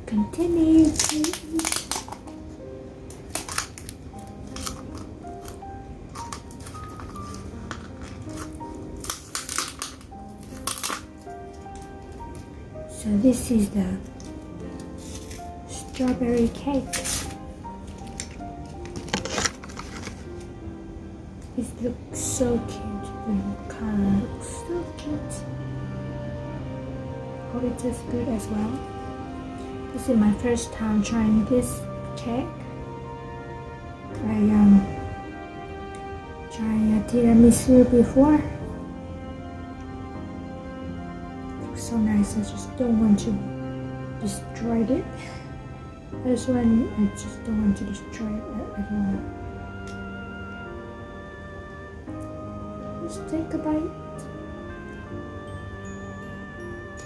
continue. So this is the strawberry cake. It looks so cute. The color looks so cute. Hope it tastes good as well. This is my first time trying this cake. I tried a tiramisu before. Looks so nice. I just don't want to destroy it. This one, I just don't want to destroy it at all. Let's take a bite.